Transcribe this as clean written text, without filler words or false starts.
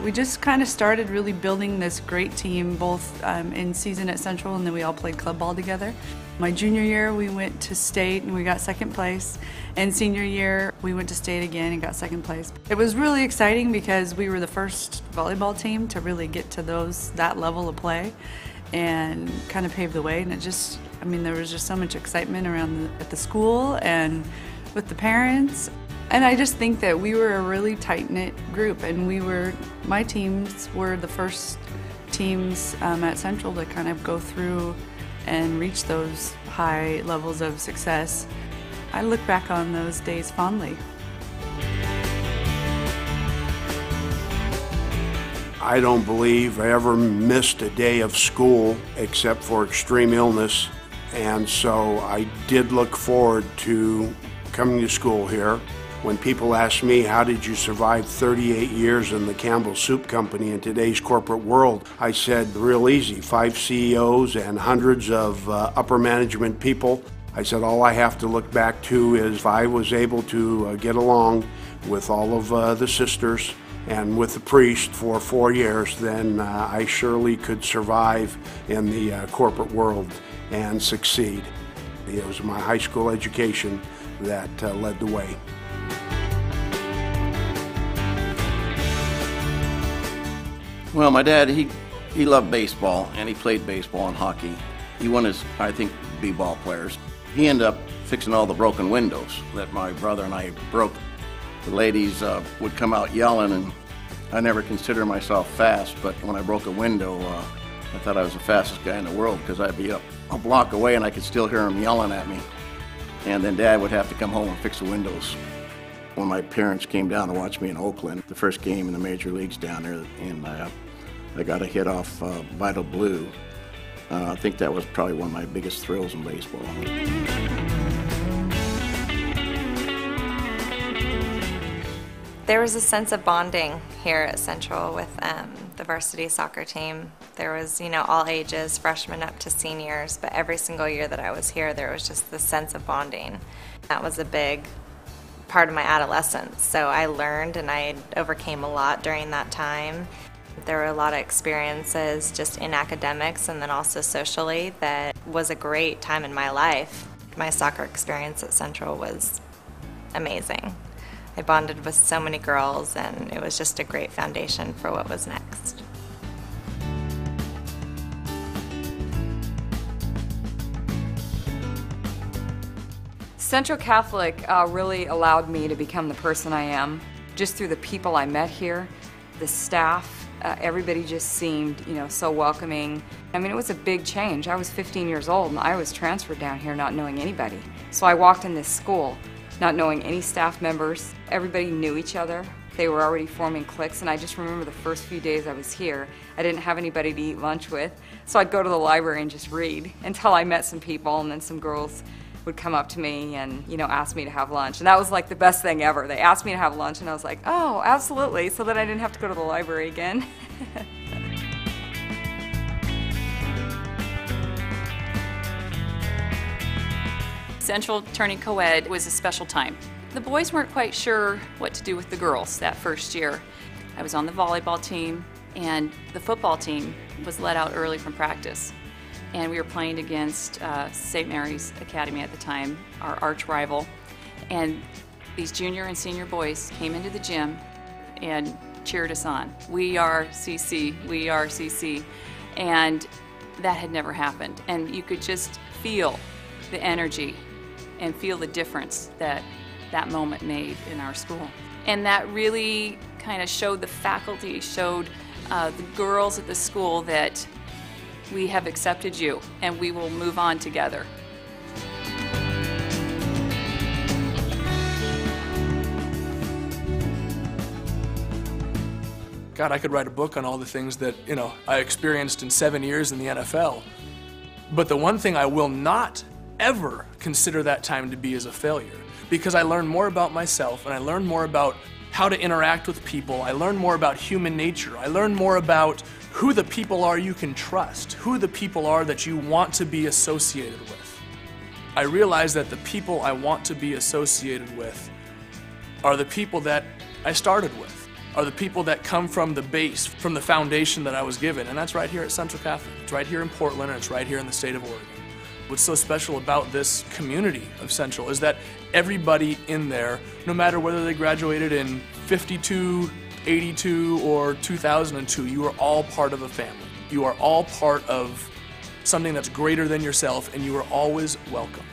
We just kind of started really building this great team, both in season at Central, and then we all played club ball together. My junior year, we went to state and we got second place. And senior year, we went to state again and got second place. It was really exciting because we were the first volleyball team to really get to that level of play and kind of pave the way. And it just, I mean, there was just so much excitement around at the school and with the parents. And I just think that we were a really tight-knit group, and my teams were the first teams at Central to kind of go through and reach those high levels of success. I look back on those days fondly. I don't believe I ever missed a day of school except for extreme illness, and so I did look forward to coming to school here. When people ask me, how did you survive 38 years in the Campbell Soup Company in today's corporate world, I said, real easy, 5 CEOs and hundreds of upper management people. I said, all I have to look back to is if I was able to get along with all of the sisters and with the priest for 4 years, then I surely could survive in the corporate world and succeed. It was my high school education that led the way. Well, my dad, he loved baseball, and he played baseball and hockey. He won his, I think, b-ball players. He ended up fixing all the broken windows that my brother and I broke. The ladies would come out yelling, and I never considered myself fast, but when I broke a window, I thought I was the fastest guy in the world because I'd be up a block away and I could still hear them yelling at me. And then Dad would have to come home and fix the windows. When my parents came down to watch me in Oakland, the first game in the major leagues down there, and I got a hit off Vital Blue. I think that was probably one of my biggest thrills in baseball. There was a sense of bonding here at Central with the varsity soccer team. There was, all ages, freshmen up to seniors, but every single year that I was here, there was just this sense of bonding. That was a big part of my adolescence. So I learned and I overcame a lot during that time. There were a lot of experiences just in academics and then also socially that was a great time in my life. My soccer experience at Central was amazing. I bonded with so many girls, and it was just a great foundation for what was next. Central Catholic really allowed me to become the person I am, just through the people I met here, the staff. Everybody just seemed, so welcoming. I mean, it was a big change. I was 15 years old, and I was transferred down here not knowing anybody. So I walked in this school not knowing any staff members. Everybody knew each other. They were already forming cliques, and I just remember the first few days I was here, I didn't have anybody to eat lunch with, so I'd go to the library and just read until I met some people, and then some girls would come up to me and ask me to have lunch, and that was like the best thing ever. They asked me to have lunch, and I was like, oh, absolutely, so that I didn't have to go to the library again. Central turning co-ed was a special time. The boys weren't quite sure what to do with the girls that first year. I was on the volleyball team, and the football team was let out early from practice. And we were playing against St. Mary's Academy at the time, our arch rival. And these junior and senior boys came into the gym and cheered us on. We are CC, we are CC. And that had never happened. And you could just feel the energy and feel the difference that that moment made in our school. And that really kind of showed the faculty, showed the girls at the school that we have accepted you and we will move on together. God, I could write a book on all the things that, I experienced in 7 years in the NFL. But the one thing I will not ever consider that time to be as a failure, because I learned more about myself and I learned more about how to interact with people. I learned more about human nature. I learned more about who the people are you can trust, who the people are that you want to be associated with. I realized that the people I want to be associated with are the people that I started with, are the people that come from the base, from the foundation that I was given, and that's right here at Central Catholic. It's right here in Portland, and it's right here in the state of Oregon. What's so special about this community of Central is that everybody in there, no matter whether they graduated in 52, 82, or 2002, you are all part of a family. You are all part of something that's greater than yourself, and you are always welcome.